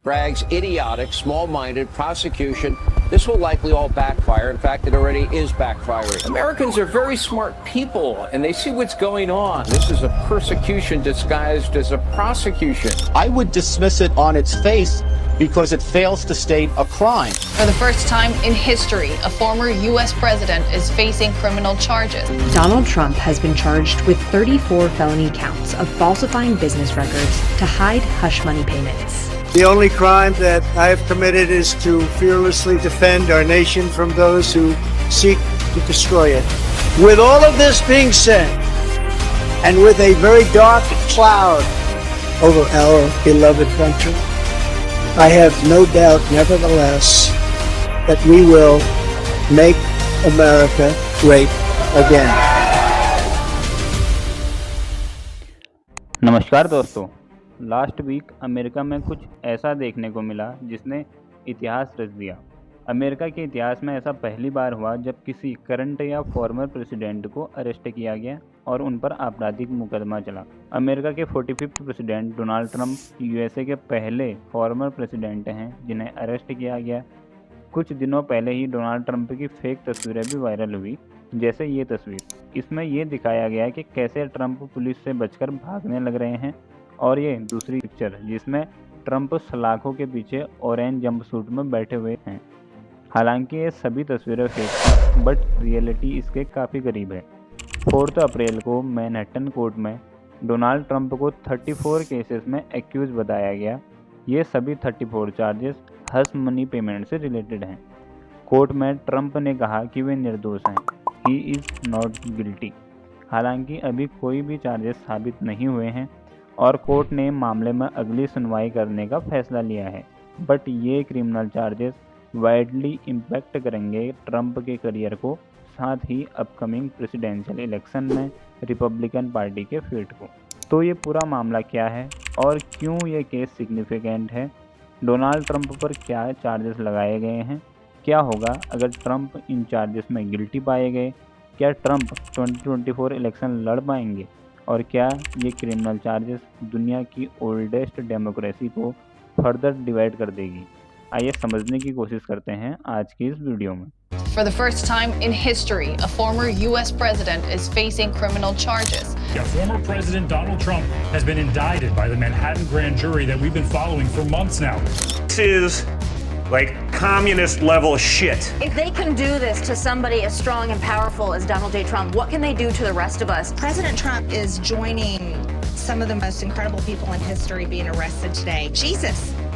Bragg's idiotic, small-minded prosecution, this will likely all backfire. In fact, it already is backfiring. Americans are very smart people, and they see what's going on. This is a persecution disguised as a prosecution. I would dismiss it on its face because it fails to state a crime. For the first time in history, a former U.S. president is facing criminal charges. Donald Trump has been charged with 34 felony counts of falsifying business records to hide hush money payments. The only crime that I have committed is to fearlessly defend our nation from those who seek to destroy it. With all of this being said, and with a very dark cloud over our beloved country, I have no doubt, nevertheless, that we will make America great again. नमस्कार दोस्तों, last week America में कुछ ऐसा देखने को मिला जिसने इतिहास रच दिया। अमेरिका के इतिहास में ऐसा पहली बार हुआ जब किसी करंट या फॉर्मर प्रेसिडेंट को अरेस्ट किया गया और उन पर आपराधिक मुकदमा चला। अमेरिका के 45th president Donald Trump USA के पहले फॉर्मर प्रेसिडेंट हैं जिन्हें अरेस्ट किया गया। कुछ दिनों पहले ही डोनाल्ड ट्रंप की फेक तस्वीरें भी वायरल हुई, जैसे ये तस्वीर। इसमें ये दिखाया गया कि कैसे ट्रंप पुलिस से बचकर भागने लग रहे हैं, और ये दूसरी पिक्चर जिसमें ट्रंप सलाखों के पीछे ऑरेंज जंपसूट में बैठे हुए हैं। हालांकि ये सभी तस्वीरें फेक, बट रियलिटी इसके काफ़ी करीब है। 4 अप्रैल को मैनहट्टन कोर्ट में डोनाल्ड ट्रंप को 34 केसेस में एक्यूज बताया गया। ये सभी 34 चार्जेस हश मनी पेमेंट से रिलेटेड हैं। कोर्ट में ट्रंप ने कहा कि वे निर्दोष हैं, ही इज़ नॉट गिल्टी। हालांकि अभी कोई भी चार्जेस साबित नहीं हुए हैं और कोर्ट ने मामले में अगली सुनवाई करने का फैसला लिया है। बट ये क्रिमिनल चार्जेस वाइडली इम्पैक्ट करेंगे ट्रंप के करियर को, साथ ही अपकमिंग प्रेसिडेंशियल इलेक्शन में रिपब्लिकन पार्टी के फीट को। तो ये पूरा मामला क्या है और क्यों ये केस सिग्निफिकेंट है? डोनाल्ड ट्रंप पर क्या चार्जेस लगाए गए हैं? क्या होगा अगर ट्रंप इन चार्जेस में गिल्टी पाए गए? क्या ट्रंप 2024 इलेक्शन लड़ पाएंगे? और क्या ये क्रिमिनल चार्जेस दुनिया की ओल्डेस्ट डेमोक्रेसी को फर्दर डिवाइड कर देगी? आइए समझने की कोशिश करते हैं आज की इस वीडियो में। For the first time in history, a former U.S. president is facing criminal charges. Yeah, former President Donald Trump has been indicted by the Manhattan grand jury that we've been following for months now. This is like communist level shit. If they can do this to somebody as strong and powerful as Donald J. Trump, what can they do to the rest of us? President Trump is joining some of the most incredible people in history being arrested today.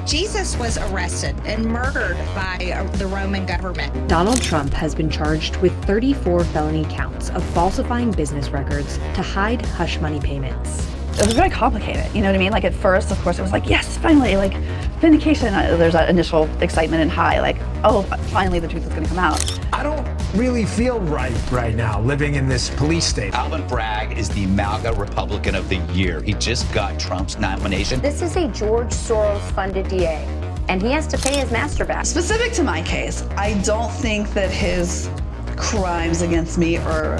Jesus was arrested and murdered by the Roman government. Donald Trump has been charged with 34 felony counts of falsifying business records to hide hush money payments. It was very complicated, you know what I mean? Like at first, of course, it was like, yes, finally, like vindication. There's that initial excitement and high, like, oh, finally the truth is going to come out. I don't really feel right now living in this police state. Alvin Bragg is the MAGA Republican of the Year. He just got Trump's nomination. This is a George Soros-funded DA, and he has to pay his master back. Specific to my case, I don't think that his crimes against me are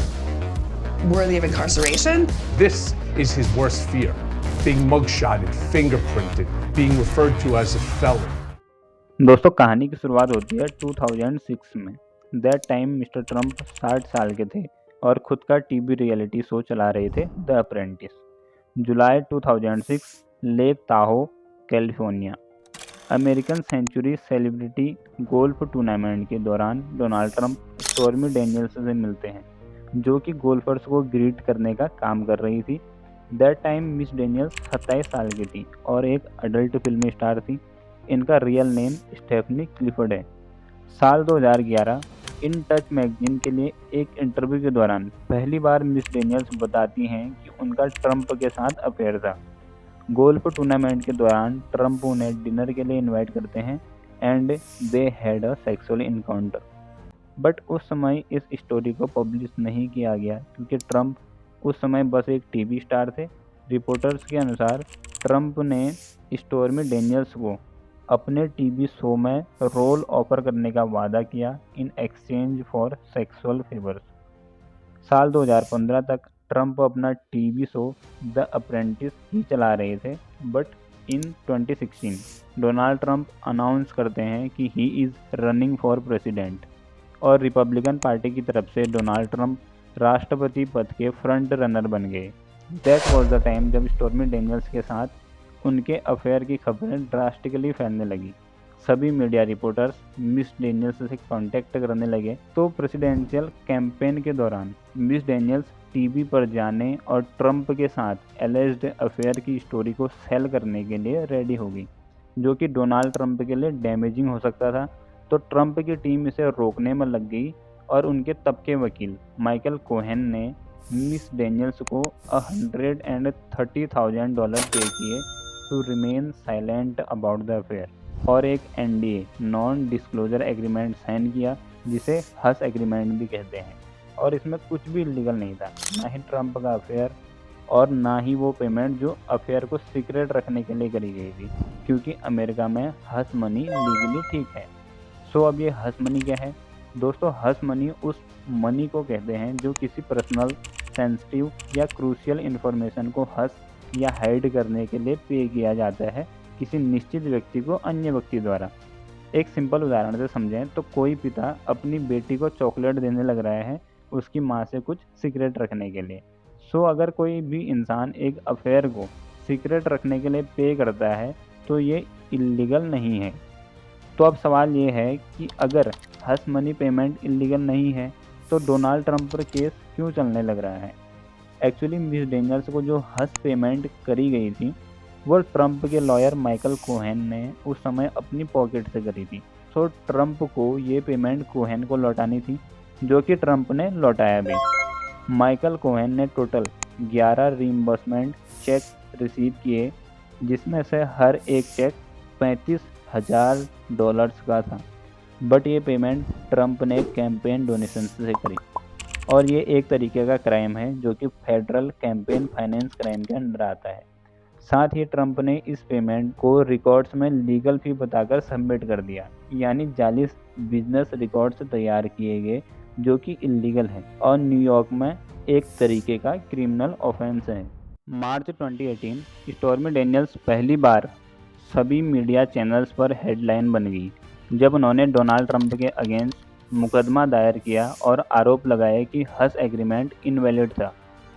worthy of incarceration. This is his worst fear, being mugshotted, fingerprinted, being referred to as a felon. दोस्तों, कहानी की शुरुआत होती है 2006 में। That time mister Trump 60 साल के थे और खुद का टीवी रियलिटी शो चला रहे थे, द अप्रेंटिस। जुलाई 2006, lake Tahoe, California. American century celebrity golf tournament के दौरान डोनाल्ड ट्रंप स्टॉर्मी डेनियल्स से मिलते हैं, जो कि गोल्फर्स को ग्रीट करने का काम कर रही थी। दैट टाइम मिस डेनियल्स 27 साल की थी और एक अडल्ट फिल्मी स्टार थी। इनका रियल नेम स्टेफनी क्लिफर्ड है। साल 2011 इन टच मैगजीन के लिए एक इंटरव्यू के दौरान पहली बार मिस डेनियल्स बताती हैं कि उनका ट्रंप के साथ अफेयर था। गोल्फ टूर्नामेंट के दौरान ट्रंप उन्हें डिनर के लिए इनवाइट करते हैं and they had a sexual encounter. But उस समय इस स्टोरी को पब्लिश नहीं किया गया क्योंकि ट्रंप उस समय बस एक टीवी स्टार थे। रिपोर्टर्स के अनुसार ट्रंप ने स्टॉर्मी डेनियल्स को अपने टीवी शो में रोल ऑफर करने का वादा किया in exchange for sexual favours. साल 2015 तक ट्रंप अपना टीवी शो द अप्रेंटिस ही चला रहे थे, but in 2016 Donald Trump announce करते हैं कि he is running for president और रिपब्लिकन पार्टी की तरफ से डोनाल्ड ट्रंप राष्ट्रपति पद के फ्रंट रनर बन गए। दैट वॉज द टाइम जब स्टॉर्मी डेनियल्स के साथ उनके अफेयर की खबरें ड्रास्टिकली फैलने लगी। सभी मीडिया रिपोर्टर्स मिस डेनियल्स से कांटेक्ट करने लगे। तो प्रेसिडेंशियल कैंपेन के दौरान मिस डेनियल्स टीवी पर जाने और ट्रंप के साथ एलिज्ड अफेयर की स्टोरी को सेल करने के लिए रेडी हो गई, जो कि डोनाल्ड ट्रंप के लिए डैमेजिंग हो सकता था। तो ट्रंप की टीम इसे रोकने में लग गई और उनके तब के वकील माइकल कोहेन ने मिस डेनियल्स को $130,000 पे किए to remain silent about the affair और एक NDA non disclosure agreement sign किया, जिसे हस एग्रीमेंट भी कहते हैं। और इसमें कुछ भी इलीगल नहीं था, ना ही ट्रंप का अफेयर और ना ही वो पेमेंट जो अफेयर को सीक्रेट रखने के लिए करी गई थी, क्योंकि अमेरिका में हस मनी लीगली ठीक है। सो अब ये हस मनी क्या है दोस्तों? हस मनी उस मनी को कहते हैं जो किसी पर्सनल, सेंसिटिव या क्रूशियल इन्फॉर्मेशन को हस या हाइड करने के लिए पे किया जाता है किसी निश्चित व्यक्ति को अन्य व्यक्ति द्वारा। एक सिंपल उदाहरण से समझें तो कोई पिता अपनी बेटी को चॉकलेट देने लग रहा है उसकी माँ से कुछ सीक्रेट रखने के लिए। सो अगर कोई भी इंसान एक अफेयर को सीक्रेट रखने के लिए पे करता है तो ये इलीगल नहीं है। तो अब सवाल ये है कि अगर हस मनी पेमेंट इलीगल नहीं है तो डोनाल्ड ट्रंप पर केस क्यों चलने लग रहा है? एक्चुअली मिस डेनियल्स को जो हस पेमेंट करी गई थी वो ट्रंप के लॉयर माइकल कोहेन ने उस समय अपनी पॉकेट से करी थी। सो ट्रंप को ये पेमेंट कोहेन को लौटानी थी, जो कि ट्रंप ने लौटाया भी। माइकल कोहेन ने टोटल 11 रीइंबर्समेंट चेक रिसीव किए, जिसमें से हर एक चेक $35,000 का था। बट ये पेमेंट ट्रंप ने कैंपेन डोनेशन से करी और ये एक तरीके का क्राइम है जो कि फेडरल कैंपेन फाइनेंस क्राइम के अंडर आता है। साथ ही ट्रंप ने इस पेमेंट को रिकॉर्ड्स में लीगल फी बताकर सबमिट कर दिया, यानी जाली बिजनेस रिकॉर्ड्स तैयार किए गए जो कि इलीगल है और न्यूयॉर्क में एक तरीके का क्रिमिनल ऑफेंस है। मार्च 2018 स्टॉर्मी डेनियल्स पहली बार सभी मीडिया चैनल्स पर हेडलाइन बन गई जब उन्होंने डोनाल्ड ट्रंप के अगेंस्ट मुकदमा दायर किया और आरोप लगाए कि हस एग्रीमेंट इनवैलिड था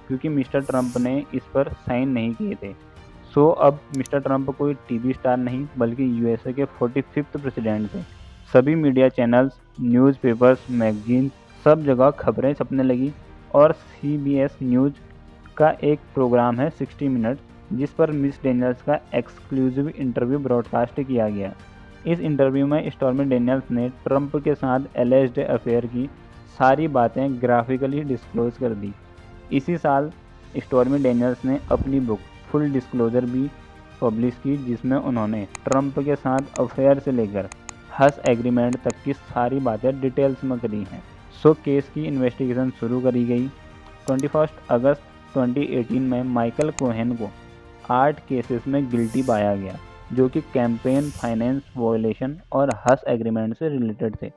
क्योंकि मिस्टर ट्रंप ने इस पर साइन नहीं किए थे। सो अब मिस्टर ट्रंप कोई टीवी स्टार नहीं बल्कि यूएसए के 45th प्रेसिडेंट थे। सभी मीडिया चैनल्स, न्यूज़पेपर्स, मैगजीन सब जगह खबरें छपने लगी और CBS न्यूज़ का एक प्रोग्राम है 60 मिनट जिस पर मिस डेनियल्स का एक्सक्लूसिव इंटरव्यू ब्रॉडकास्ट किया गया। इस इंटरव्यू में स्टॉर्मी डेनियल्स ने ट्रंप के साथ एलिज्ड अफेयर की सारी बातें ग्राफिकली डिस्क्लोज कर दी। इसी साल स्टॉर्मी डेनियल्स ने अपनी बुक फुल डिस्क्लोजर भी पब्लिश की, जिसमें उन्होंने ट्रंप के साथ अफेयर से लेकर हस एग्रीमेंट तक की सारी बातें डिटेल्स में करी हैं। सो केस की इन्वेस्टिगेशन शुरू करी गई। 21 अगस्त 2018 में माइकल कोहेन को 8 केसेस में गिल्टी पाया गया जो कि कैंपेन फाइनेंस वॉयलेशन और हस एग्रीमेंट से रिलेटेड थे।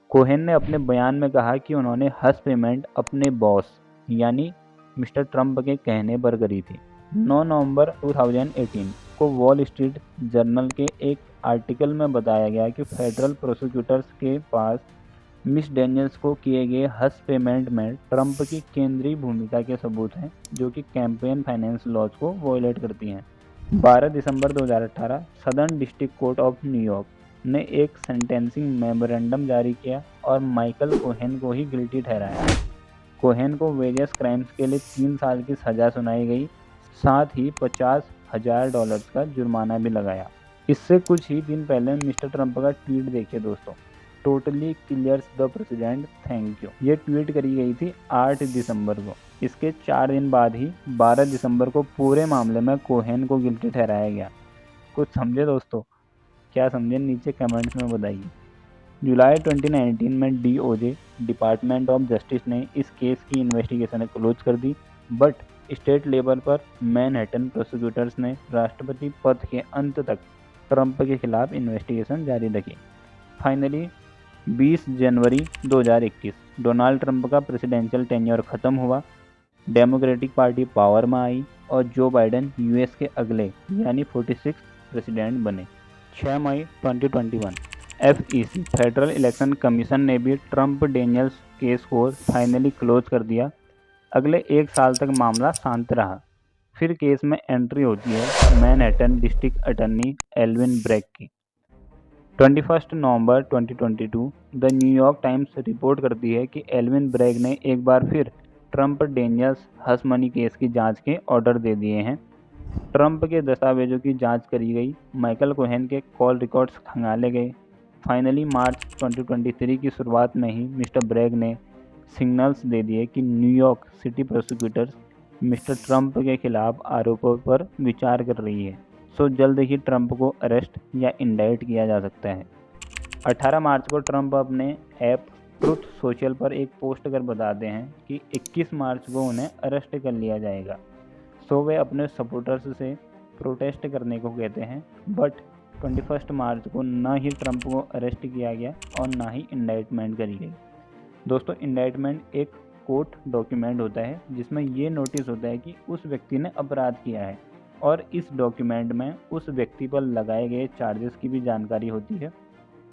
कोहेन ने अपने बयान में कहा कि उन्होंने हस पेमेंट अपने बॉस यानी मिस्टर ट्रंप के कहने पर करी थी। 9 नवंबर 2018 को वॉल स्ट्रीट जर्नल के एक आर्टिकल में बताया गया कि फेडरल प्रोसिक्यूटर्स के पास मिस डेनियल्स को किए गए हस पेमेंट में ट्रंप की केंद्रीय भूमिका के सबूत हैं जो कि कैंपेन फाइनेंस लॉज को वॉयलेट करती हैं। 12 दिसंबर 2018 southern district court of New York ने एक सेंटेंसिंग मेमोरेंडम जारी किया और माइकल कोहेन को ही गिल्टी ठहराया। कोहेन को वेरियस क्राइम्स के लिए 3 साल की सज़ा सुनाई गई, साथ ही $50,000 का जुर्माना भी लगाया। इससे कुछ ही दिन पहले मिस्टर ट्रंप का ट्वीट देखिए दोस्तों, totally clears the president, thank you. ये ट्वीट करी गई थी 8 दिसंबर को। इसके 4 दिन बाद ही 12 दिसंबर को पूरे मामले में कोहेन को गिल्टी ठहराया गया। कुछ समझे दोस्तों? क्या समझे नीचे कमेंट्स में बताइए। जुलाई 2019 में DOJ डिपार्टमेंट ऑफ जस्टिस ने इस केस की इन्वेस्टिगेशन क्लोज कर दी, बट स्टेट लेवल पर मैनहट्टन प्रोसिक्यूटर्स ने राष्ट्रपति पद के अंत तक ट्रंप के खिलाफ इन्वेस्टिगेशन जारी रखी। फाइनली 20 जनवरी 2021 डोनाल्ड ट्रंप का प्रेसिडेंशियल टेन्योर ख़त्म हुआ, डेमोक्रेटिक पार्टी पावर में आई और जो बाइडेन US के अगले यानी 46 प्रेसिडेंट बने। 6 मई 2021 FEC फेडरल इलेक्शन कमीशन ने भी ट्रंप डेनियल्स केस को फाइनली क्लोज कर दिया। अगले 1 साल तक मामला शांत रहा। फिर केस में एंट्री होती है Manhattan district attorney Alvin Bragg की। 21 नवंबर 2022 द न्यूयॉर्क टाइम्स रिपोर्ट करती है कि एल्विन ब्रैग ने एक बार फिर Trump Daniels hush money case की जांच के ऑर्डर दे दिए हैं। ट्रंप के दस्तावेजों की जांच करी गई, माइकल कोहेन के कॉल रिकॉर्ड्स खंगाले गए। फाइनली मार्च 2023 की शुरुआत में ही मिस्टर ब्रैग ने सिग्नल्स दे दिए कि New York city prosecutors mister Trump के खिलाफ आरोपों पर विचार कर रही है। सो जल्द ही ट्रंप को अरेस्ट या इंडाइट किया जा सकता है। 18 मार्च को ट्रंप अपने ऐप ट्रुथ सोशल पर एक पोस्ट कर बताते हैं कि 21 मार्च को उन्हें अरेस्ट कर लिया जाएगा। सो वे अपने सपोर्टर्स से प्रोटेस्ट करने को कहते हैं, बट 21 मार्च को ना ही ट्रंप को अरेस्ट किया गया और ना ही इंडाइटमेंट करी गई। दोस्तों, इंडाइटमेंट एक कोर्ट डॉक्यूमेंट होता है जिसमें ये नोटिस होता है कि उस व्यक्ति ने अपराध किया है और इस डॉक्यूमेंट में उस व्यक्ति पर लगाए गए चार्जेस की भी जानकारी होती है।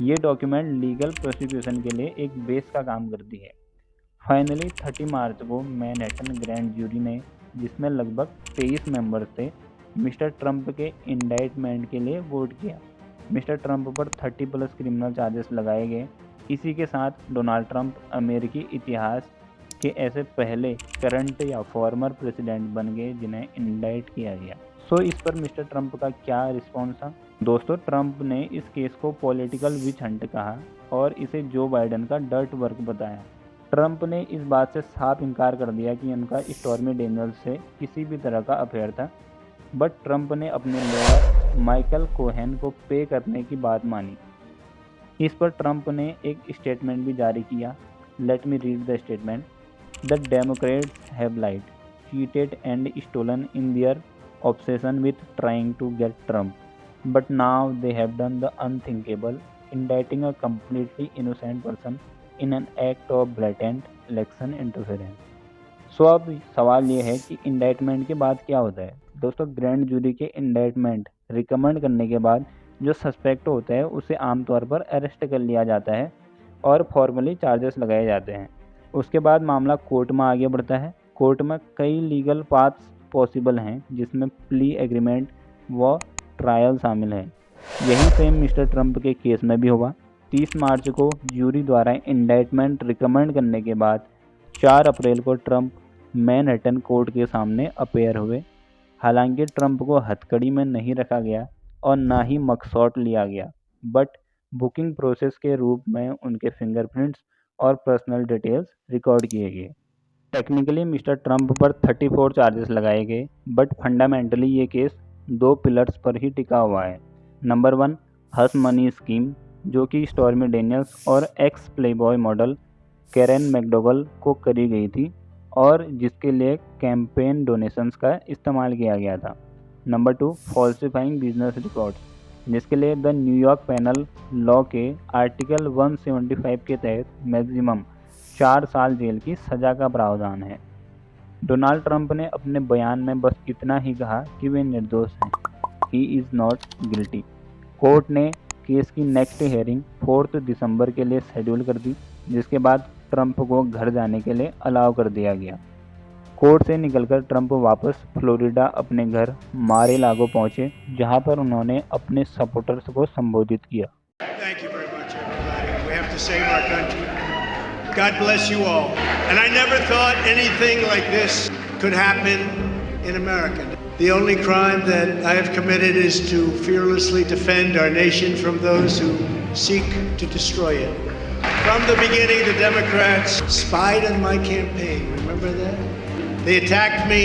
ये डॉक्यूमेंट लीगल प्रोसिक्यूशन के लिए एक बेस का काम करती है। फाइनली 30 मार्च को मैनहट्टन ग्रैंड जूरी ने, जिसमें लगभग 23 मेंबर्स थे, मिस्टर ट्रंप के इंडाइटमेंट के लिए वोट किया। मिस्टर ट्रंप पर 30+ क्रिमिनल चार्जेस लगाए गए। इसी के साथ डोनाल्ड ट्रंप अमेरिकी इतिहास के ऐसे पहले करंट या फॉर्मर प्रेसिडेंट बन गए जिन्हें इंडाइट किया गया। सो इस पर मिस्टर ट्रंप का क्या रिस्पॉन्स था? दोस्तों, ट्रंप ने इस केस को पॉलिटिकल विच हंट कहा और इसे जो बाइडेन का डर्ट वर्क बताया। ट्रंप ने इस बात से साफ इनकार कर दिया कि उनका स्टॉर्मी डेनियल्स से किसी भी तरह का अफेयर था, बट ट्रंप ने अपने लॉयर माइकल कोहेन को पे करने की बात मानी। इस पर ट्रंप ने एक स्टेटमेंट भी जारी किया। Let me read the statement. The Democrats have lied, cheated and stolen in their obsession with trying to get Trump. But now they have done the unthinkable, indicting a completely innocent person in an act of blatant election interference. सो अब सवाल ये है कि indictment के बाद क्या होता है। दोस्तों, ग्रैंड जूरी के इंडाइटमेंट रिकमेंड करने के बाद जो सस्पेक्ट होता है उसे आमतौर पर अरेस्ट कर लिया जाता है और फॉर्मली चार्जेस लगाए जाते हैं। उसके बाद मामला कोर्ट में आगे बढ़ता है। कोर्ट में कई लीगल पाथ्स पॉसिबल हैं, जिसमें प्ली एग्रीमेंट व ट्रायल शामिल है। यही सेम मिस्टर ट्रंप के केस में भी हुआ। 30 मार्च को जूरी द्वारा इंडाइटमेंट रिकमेंड करने के बाद 4 अप्रैल को ट्रंप मैनहट्टन कोर्ट के सामने अपेयर हुए। हालांकि ट्रंप को हथकड़ी में नहीं रखा गया और ना ही मगशॉट लिया गया, बट बुकिंग प्रोसेस के रूप में उनके फिंगरप्रिंट्स और पर्सनल डिटेल्स रिकॉर्ड किए गए। टेक्निकली मिस्टर ट्रंप पर 34 चार्जेस लगाए गए, बट फंडामेंटली ये केस 2 पिलर्स पर ही टिका हुआ है। नंबर 1, हश मनी स्कीम, जो कि स्टॉर्मी डेनियल्स और एक्स प्लेबॉय मॉडल कैरेन मैकडोगल को करी गई थी और जिसके लिए कैंपेन डोनेशंस का इस्तेमाल किया गया था। नंबर 2, फॉल्सिफाइंग बिजनेस रिकॉर्ड्स, जिसके लिए द न्यूयॉर्क पैनल लॉ के आर्टिकल 175 के तहत मैक्सिमम 4 साल जेल की सज़ा का प्रावधान है। डोनाल्ड ट्रंप ने अपने बयान में बस इतना ही कहा कि वे निर्दोष हैं, he is not guilty. Court ने केस की नेक्स्ट हियरिंग 4 दिसंबर के लिए शेड्यूल कर दी, जिसके बाद ट्रंप को घर जाने के लिए अलाउ कर दिया गया। कोर्ट से निकलकर ट्रंप वापस फ्लोरिडा अपने घर मार-ए-लागो पहुंचे, जहां पर उन्होंने अपने सपोर्टर्स को संबोधित किया। Thank you very much, everybody. We have to save our country. God bless you all. And I never thought anything like this could happen in America. The only crime that I have committed is to fearlessly defend our nation from those who seek to destroy it. From the beginning, the Democrats spied on my campaign. Remember that? They attacked me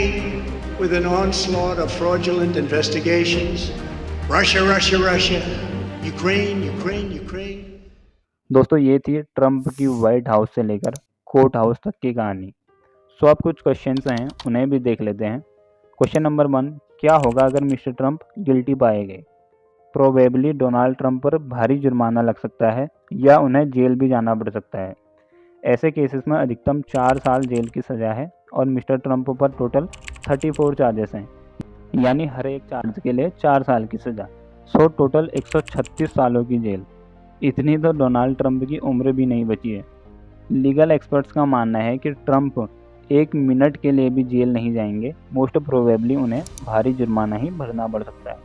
with an onslaught of fraudulent investigations. Russia, Russia, Russia. Ukraine, Ukraine, Ukraine. दोस्तों, ये थी Trump की white house से लेकर court house तक की कहानी। सो अब कुछ क्वेश्चंस हैं, उन्हें भी देख लेते हैं। क्वेश्चन नंबर 1, क्या होगा अगर मिस्टर ट्रंप गिल्टी पाए गए? प्रोबेबली डोनाल्ड ट्रंप पर भारी जुर्माना लग सकता है या उन्हें जेल भी जाना पड़ सकता है। ऐसे केसेस में अधिकतम 4 साल जेल की सज़ा है और मिस्टर ट्रंप पर टोटल 34 चार्जेस हैं, यानी हर एक चार्ज के लिए 4 साल की सज़ा। सो टोटल 136 सालों की जेल। इतनी तो डोनाल्ड ट्रंप की उम्र भी नहीं बची है। लीगल एक्सपर्ट्स का मानना है कि ट्रंप 1 मिनट के लिए भी जेल नहीं जाएंगे। मोस्ट प्रोबेबली उन्हें भारी जुर्माना ही भरना पड़ सकता है।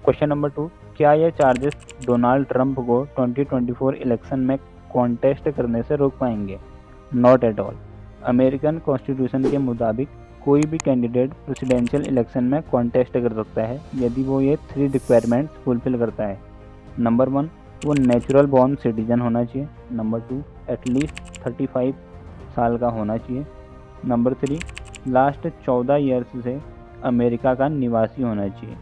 क्वेश्चन नंबर 2, क्या यह चार्जेस डोनाल्ड ट्रंप को 2024 इलेक्शन में कॉन्टेस्ट करने से रोक पाएंगे? Not at all. American constitution के मुताबिक कोई भी कैंडिडेट प्रेसिडेंशियल इलेक्शन में कॉन्टेस्ट कर सकता है यदि वो ये 3 रिक्वायरमेंट्स फुलफिल करता है। नंबर 1, वो नेचुरल बॉर्न सिटीजन होना चाहिए। नंबर 2, एटलीस्ट 35 साल का होना चाहिए। नंबर 3, लास्ट 14 ईयर्स से अमेरिका का निवासी होना चाहिए।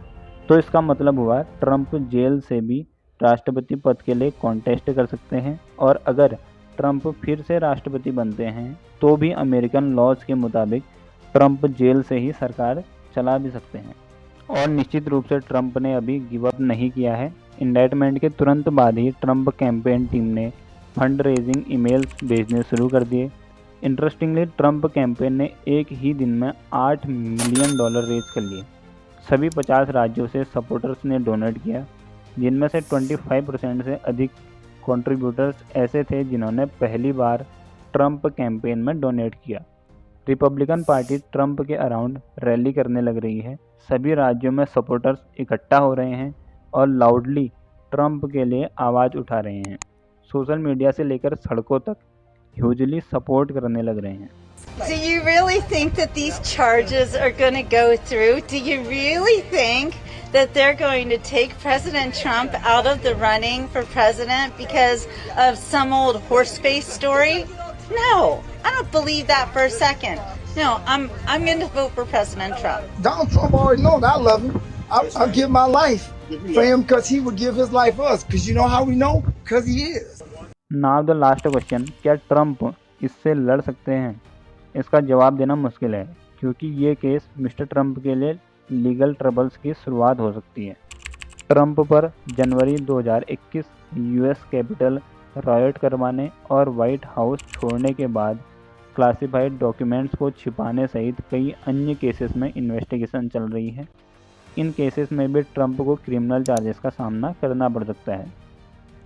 तो इसका मतलब हुआ ट्रंप जेल से भी राष्ट्रपति पद के लिए कॉन्टेस्ट कर सकते हैं, और अगर ट्रंप फिर से राष्ट्रपति बनते हैं तो भी अमेरिकन लॉज के मुताबिक ट्रंप जेल से ही सरकार चला भी सकते हैं। और निश्चित रूप से ट्रंप ने अभी गिव अप नहीं किया है। इंडाइटमेंट के तुरंत बाद ही ट्रंप कैंपेन टीम ने फंड रेजिंग ईमेल्स भेजने शुरू कर दिए। इंटरेस्टिंगली ट्रंप कैंपेन ने एक ही दिन में $8 मिलियन रेज कर लिए। सभी 50 राज्यों से सपोर्टर्स ने डोनेट किया, जिनमें से 25% से अधिक कंट्रीब्यूटर्स ऐसे थे जिन्होंने पहली बार ट्रंप कैंपेन में डोनेट किया। रिपब्लिकन पार्टी ट्रंप के अराउंड रैली करने लग रही है। सभी राज्यों में सपोर्टर्स इकट्ठा हो रहे हैं और लाउडली ट्रंप के लिए आवाज़ उठा रहे हैं। सोशल मीडिया से लेकर सड़कों तक ह्यूजली सपोर्ट करने लग रहे हैं। Do you really think that these charges are going to go through? Do you really think that they're going to take President Trump out of the running for president because of some old horse face story? No, I don't believe that for a second. No, I'm going to vote for President Trump. Donald Trump already knows I love him. I'll give my life for him because he would give his life for us. Because you know how we know? Because he is. Now the last question, क्या Trump इससे लड़ सकते हैं? इसका जवाब देना मुश्किल है, क्योंकि ये केस मिस्टर ट्रंप के लिए लीगल ट्रबल्स की शुरुआत हो सकती है। ट्रंप पर जनवरी 2021 यूएस कैपिटल रायट करवाने और व्हाइट हाउस छोड़ने के बाद क्लासिफाइड डॉक्यूमेंट्स को छिपाने सहित कई अन्य केसेस में इन्वेस्टिगेशन चल रही है। इन केसेस में भी ट्रंप को क्रिमिनल चार्जेस का सामना करना पड़ सकता है।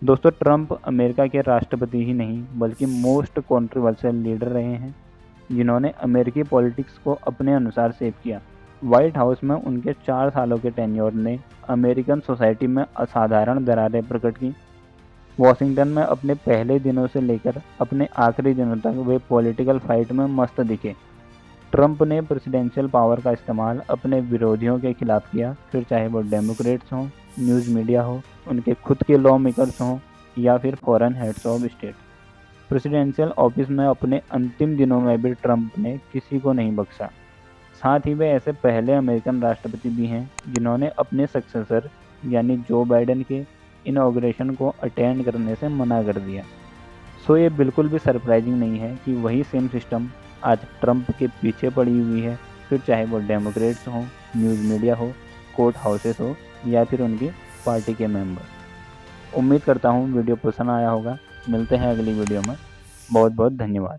दोस्तों, ट्रंप अमेरिका के राष्ट्रपति ही नहीं बल्कि मोस्ट कॉन्ट्रोवर्शियल लीडर रहे हैं, जिन्होंने अमेरिकी पॉलिटिक्स को अपने अनुसार शेप किया। व्हाइट हाउस में उनके 4 सालों के टेन्योर ने अमेरिकन सोसाइटी में असाधारण दरारें प्रकट की। वॉशिंगटन में अपने पहले दिनों से लेकर अपने आखिरी दिनों तक वे पॉलिटिकल फाइट में मस्त दिखे। ट्रंप ने प्रेसिडेंशियल पावर का इस्तेमाल अपने विरोधियों के खिलाफ किया, फिर चाहे वो डेमोक्रेट्स हों, न्यूज़ मीडिया हो, उनके खुद के लॉ मेकर्स हों या फिर foreign heads of state. Presidential office में अपने अंतिम दिनों में भी ट्रंप ने किसी को नहीं बख्शा। साथ ही वे ऐसे पहले अमेरिकन राष्ट्रपति भी हैं जिन्होंने अपने सक्सेसर यानी जो बाइडेन के इनॉग्रेशन को अटेंड करने से मना कर दिया। सो ये बिल्कुल भी सरप्राइजिंग नहीं है कि वही सेम सिस्टम आज ट्रंप के पीछे पड़ी हुई है, फिर चाहे वो डेमोक्रेट्स हों, न्यूज़ मीडिया हो, कोर्ट हाउसेस हो या फिर उनकी पार्टी के मेंबर। उम्मीद करता हूँ वीडियो पसंद आया होगा। मिलते हैं अगली वीडियो में। बहुत बहुत धन्यवाद।